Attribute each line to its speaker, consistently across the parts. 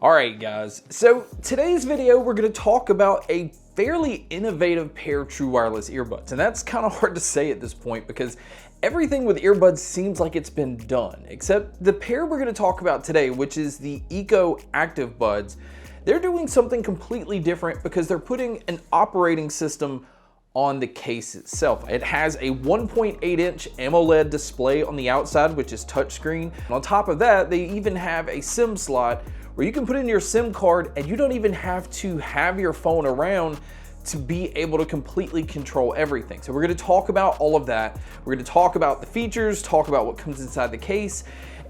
Speaker 1: Alright guys, so today's video we're going to talk about a fairly innovative pair of true wireless earbuds, and that's kind of hard to say at this point because everything with earbuds seems like it's been done, except the pair we're going to talk about today, which is the iKKO ActiveBuds. They're doing something completely different because they're putting an operating system on the case itself. It has a 1.8-inch AMOLED display on the outside, which is touchscreen. And on top of that, they even have a SIM slot where you can put in your SIM card and you don't even have to have your phone around to be able to completely control everything. So we're gonna talk about all of that. We're gonna talk about the features, talk about what comes inside the case,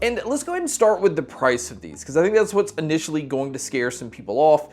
Speaker 1: and let's go ahead and start with the price of these, because I think that's what's initially going to scare some people off.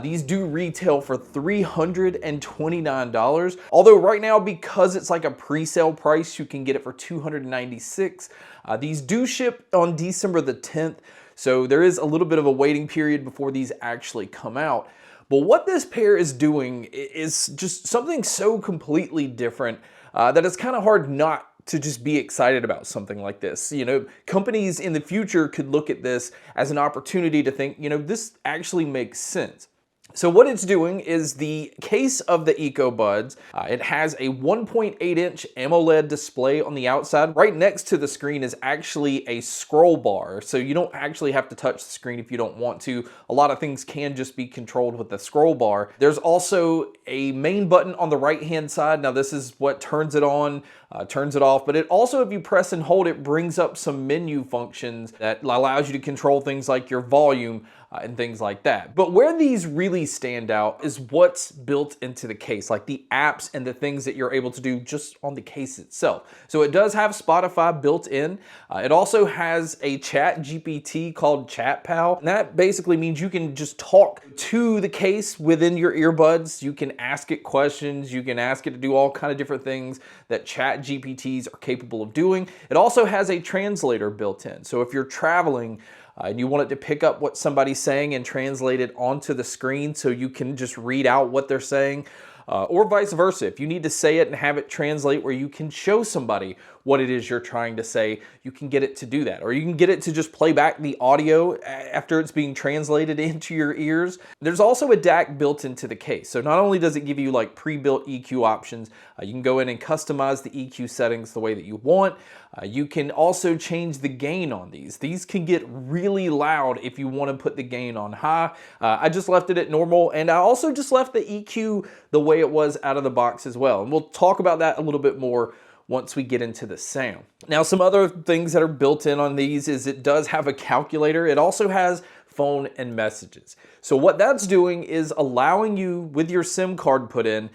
Speaker 1: These do retail for $329, although right now, because it's like a pre-sale price, you can get it for $296. These do ship on December the 10th, so there is a little bit of a waiting period before these actually come out. But what this pair is doing is just something so completely different that it's kind of hard not to just be excited about something like this. You know, companies in the future could look at this as an opportunity to think, you know, this actually makes sense. So what it's doing is the case of the iKKO Buds, it has a 1.8-inch AMOLED display on the outside. Right next to the screen is actually a scroll bar, so you don't actually have to touch the screen if you don't want to. A lot of things can just be controlled with the scroll bar. There's also a main button on the right-hand side. Now this is what turns it on, turns it off, but it also, if you press and hold, it brings up some menu functions that allows you to control things like your volume and things like that. But where these really stand out is what's built into the case, like the apps and the things that you're able to do just on the case itself. So it does have Spotify built in. It also has a chat GPT called Chat Pal. And that basically means you can just talk to the case within your earbuds. You can ask it questions. You can ask it to do all kind of different things that chat GPTs are capable of doing. It also has a translator built in. So if you're traveling, and you want it to pick up what somebody's saying and translate it onto the screen so you can just read out what they're saying, or vice versa. If you need to say it and have it translate where you can show somebody what it is you're trying to say, you can get it to do that. Or you can get it to just play back the audio after it's being translated into your ears. There's also a DAC built into the case. So not only does it give you like pre-built EQ options, you can go in and customize the EQ settings the way that you want. You can also change the gain on these. These can get really loud if you want to put the gain on high. I just left it at normal, and I also just left the EQ the way it was out of the box as well. And we'll talk about that a little bit more once we get into the sound. Now, some other things that are built in on these is it does have a calculator. It also has phone and messages. So what that's doing is allowing you, with your SIM card put in,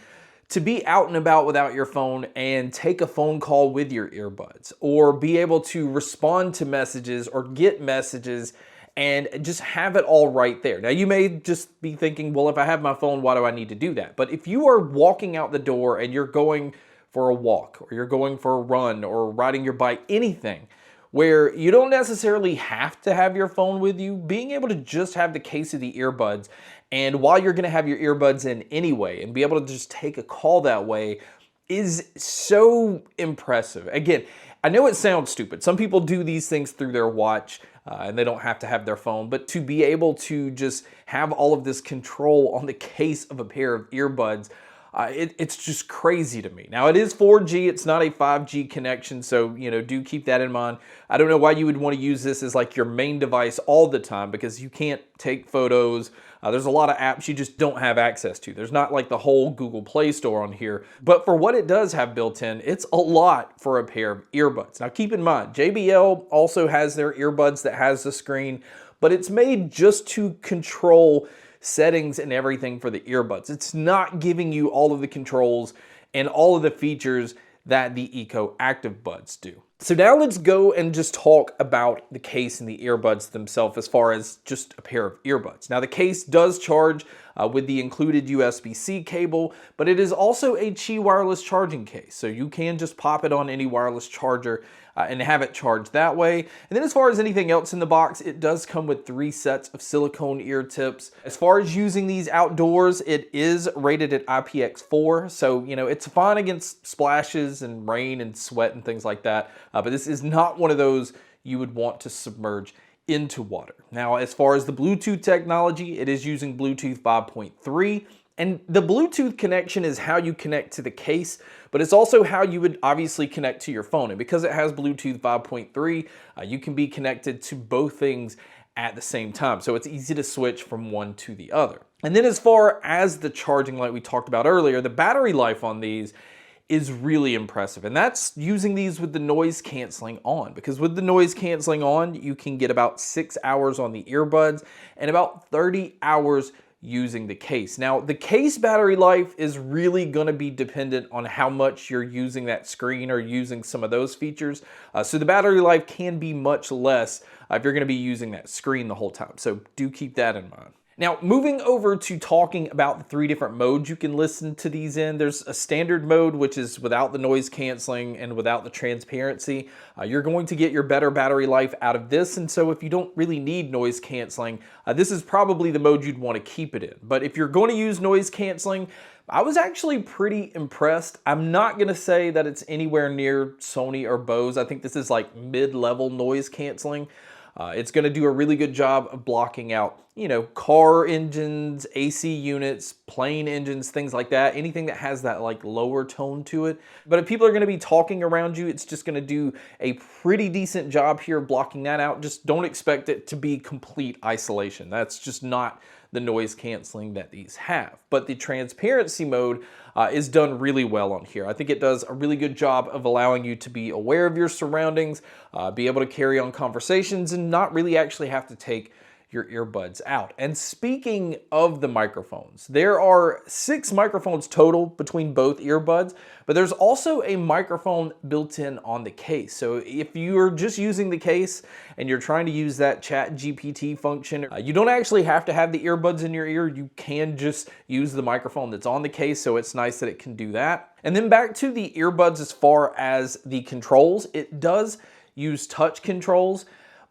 Speaker 1: to be out and about without your phone and take a phone call with your earbuds, or be able to respond to messages or get messages and just have it all right there. Now you may just be thinking, well, if I have my phone, why do I need to do that? But if you are walking out the door and you're going for a walk, or you're going for a run, or riding your bike, anything where you don't necessarily have to have your phone with you, being able to just have the case of the earbuds, and while you're gonna have your earbuds in anyway, and be able to just take a call that way is so impressive. Again, I know it sounds stupid. Some people do these things through their watch and they don't have to have their phone, but to be able to just have all of this control on the case of a pair of earbuds, it's just crazy to me. Now it is 4G, it's not a 5G connection, so you know, do keep that in mind. I don't know why you would want to use this as like your main device all the time, because you can't take photos. There's a lot of apps you just don't have access to. There's not like the whole Google Play Store on here, but for what it does have built in, it's a lot for a pair of earbuds. Now keep in mind, JBL also has their earbuds that has the screen, but it's made just to control settings and everything for the earbuds. It's not giving you all of the controls and all of the features that the iKKO ActiveBuds do. So now let's go and just talk about the case and the earbuds themselves as far as just a pair of earbuds. Now the case does charge with the included USB-C cable, but it is also a Qi wireless charging case. So you can just pop it on any wireless charger and have it charged that way. And then as far as anything else in the box, it does come with 3 sets of silicone ear tips. As far as using these outdoors, it is rated at IPX4. So, you know, it's fine against splashes and rain and sweat and things like that. But this is not one of those you would want to submerge into water. Now, as far as the Bluetooth technology, it is using Bluetooth 5.3. And the Bluetooth connection is how you connect to the case, but it's also how you would obviously connect to your phone. And because it has Bluetooth 5.3, you can be connected to both things at the same time. So it's easy to switch from one to the other. And then as far as the charging, like we talked about earlier, the battery life on these is really impressive. And that's using these with the noise canceling on, because with the noise canceling on, you can get about 6 hours on the earbuds and about 30 hours using the case. Now, the case battery life is really going to be dependent on how much you're using that screen or using some of those features. So the battery life can be much less if you're going to be using that screen the whole time. So do keep that in mind. Now, moving over to talking about the 3 different modes you can listen to these in. There's a standard mode, which is without the noise canceling and without the transparency. You're going to get your better battery life out of this, and so if you don't really need noise canceling, this is probably the mode you'd want to keep it in. But if you're going to use noise canceling, I was actually pretty impressed. I'm not going to say that it's anywhere near Sony or Bose. I think this is like mid-level noise canceling. It's going to do a really good job of blocking out, car engines, AC units, plane engines, things like that. Anything that has that like lower tone to it. But if people are going to be talking around you, it's just going to do a pretty decent job here blocking that out. Just don't expect it to be complete isolation. That's just not the noise canceling that these have. But the transparency mode is done really well on here. I think it does a really good job of allowing you to be aware of your surroundings, be able to carry on conversations, and not really actually have to take your earbuds out. And speaking of the microphones, there are 6 microphones total between both earbuds, but there's also a microphone built in on the case. So if you're just using the case and you're trying to use that Chat GPT function, you don't actually have to have the earbuds in your ear. You can just use the microphone that's on the case, so it's nice that it can do that. And then back to the earbuds as far as the controls, it does use touch controls,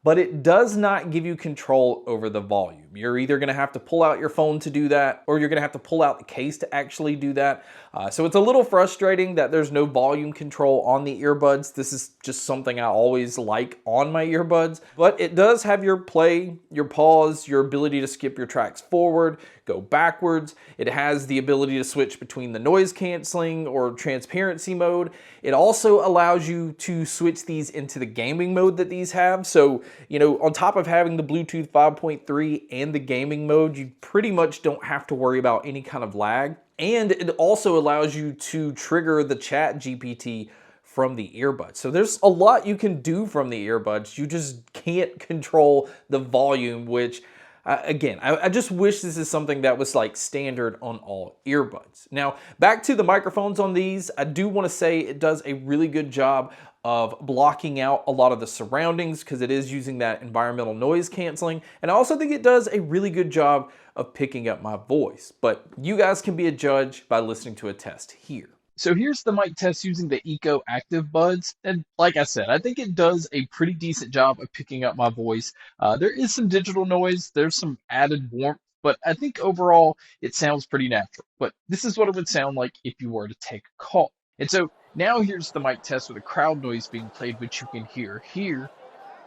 Speaker 1: but it does not give you control over the volume. You're either going to have to pull out your phone to do that, or you're going to have to pull out the case to actually do that. So it's a little frustrating that there's no volume control on the earbuds. This is just something I always like on my earbuds, but it does have your play, your pause, your ability to skip your tracks forward, go backwards. It has the ability to switch between the noise canceling or transparency mode. It also allows you to switch these into the gaming mode that these have. So, on top of having the Bluetooth 5.3 and the gaming mode, you pretty much don't have to worry about any kind of lag. And it also allows you to trigger the Chat GPT from the earbuds. So there's a lot you can do from the earbuds. You just can't control the volume, which again, I just wish this is something that was like standard on all earbuds. Now, back to the microphones on these, I do want to say it does a really good job of blocking out a lot of the surroundings because it is using that environmental noise canceling. And I also think it does a really good job of picking up my voice. But you guys can be a judge by listening to a test here. So here's the mic test using the iKKO ActiveBuds. And like I said, I think it does a pretty decent job of picking up my voice. There is some digital noise, there's some added warmth, but I think overall it sounds pretty natural. But this is what it would sound like if you were to take a call. And so now here's the mic test with a crowd noise being played, which you can hear here.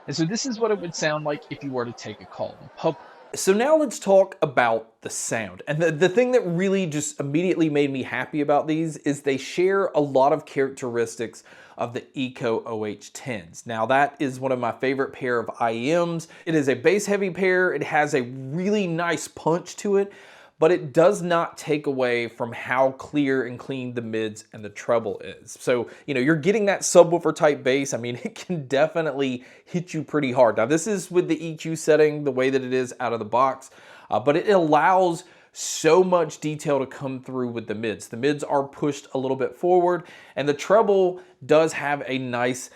Speaker 1: And so this is what it would sound like if you were to take a call in public. So now let's talk about the sound. And the thing that really just immediately made me happy about these is they share a lot of characteristics of the iKKO OH10s. Now that is one of my favorite pair of IEMs. It is a bass heavy pair. It has a really nice punch to it, but it does not take away from how clear and clean the mids and the treble is. So, you're getting that subwoofer type bass. I mean, it can definitely hit you pretty hard. Now, this is with the EQ setting, the way that it is out of the box, but it allows so much detail to come through with the mids. The mids are pushed a little bit forward, and the treble does have a nice,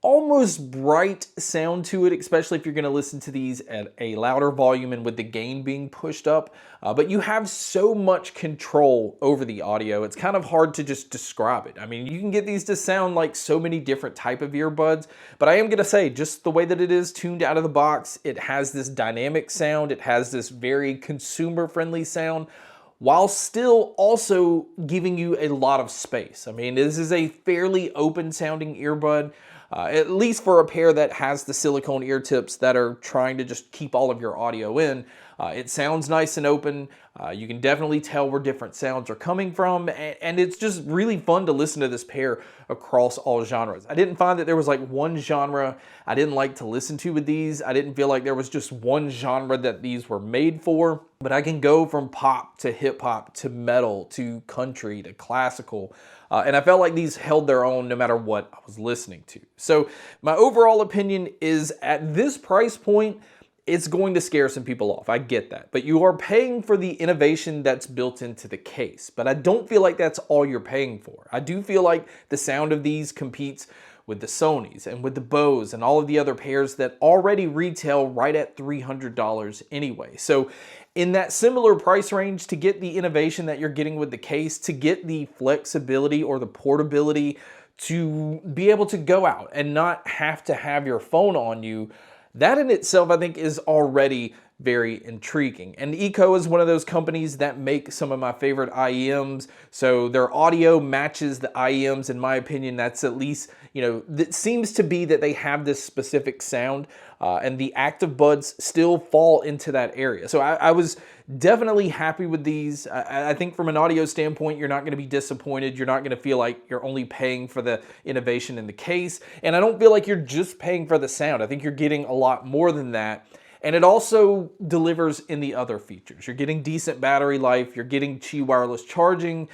Speaker 1: almost bright sound to it, especially if you're going to listen to these at a louder volume and with the gain being pushed up. But you have so much control over the audio, it's kind of hard to just describe it. I mean, you can get these to sound like so many different type of earbuds, but I am going to say just the way that it is tuned out of the box, it has this dynamic sound, it has this very consumer-friendly sound, while still also giving you a lot of space. I mean, this is a fairly open sounding earbud. at least for a pair that has the silicone ear tips that are trying to just keep all of your audio in. It sounds nice and open. You can definitely tell where different sounds are coming from, and it's just really fun to listen to this pair across all genres. I didn't find that there was like one genre I didn't like to listen to with these. I didn't feel like there was just one genre that these were made for, but I can go from pop to hip hop to metal to country to classical. And I felt like these held their own no matter what I was listening to. So my overall opinion is at this price point, it's going to scare some people off. I get that. But you are paying for the innovation that's built into the case. But I don't feel like that's all you're paying for. I do feel like the sound of these competes with the Sonys and with the Bose and all of the other pairs that already retail right at $300 anyway. So in that similar price range, to get the innovation that you're getting with the case, to get the flexibility or the portability to be able to go out and not have to have your phone on you, that in itself, I think, is already very intriguing. And iKKO is one of those companies that make some of my favorite IEMs. So their audio matches the IEMs. In my opinion, that's at least, it seems to be that they have this specific sound, and the ActiveBuds still fall into that area. So I was definitely happy with these. I think from an audio standpoint, you're not going to be disappointed. You're not going to feel like you're only paying for the innovation in the case. And I don't feel like you're just paying for the sound. I think you're getting a lot more than that. And it also delivers in the other features. You're getting decent battery life. You're getting Qi wireless charging.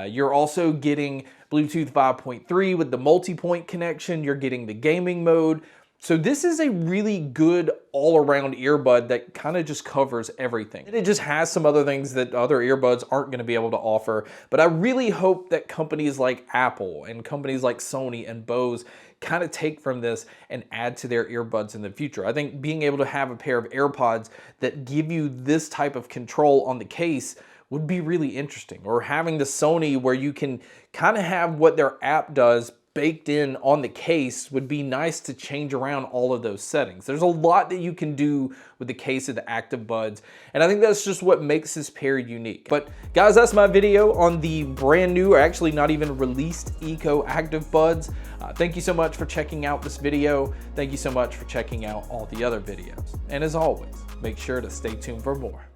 Speaker 1: You're also getting Bluetooth 5.3 with the multi-point connection. You're getting the gaming mode. So this is a really good all-around earbud that kind of just covers everything. And it just has some other things that other earbuds aren't going to be able to offer. But I really hope that companies like Apple and companies like Sony and Bose kind of take from this and add to their earbuds in the future. I think being able to have a pair of AirPods that give you this type of control on the case would be really interesting. Or having the Sony where you can kind of have what their app does baked in on the case would be nice to change around all of those settings. There's a lot that you can do with the case of the ActiveBuds, and I think that's just what makes this pair unique. But guys, that's my video on the brand new, or actually not even released, iKKO ActiveBuds. Thank you so much for checking out this video. Thank you so much for checking out all the other videos. And as always, make sure to stay tuned for more.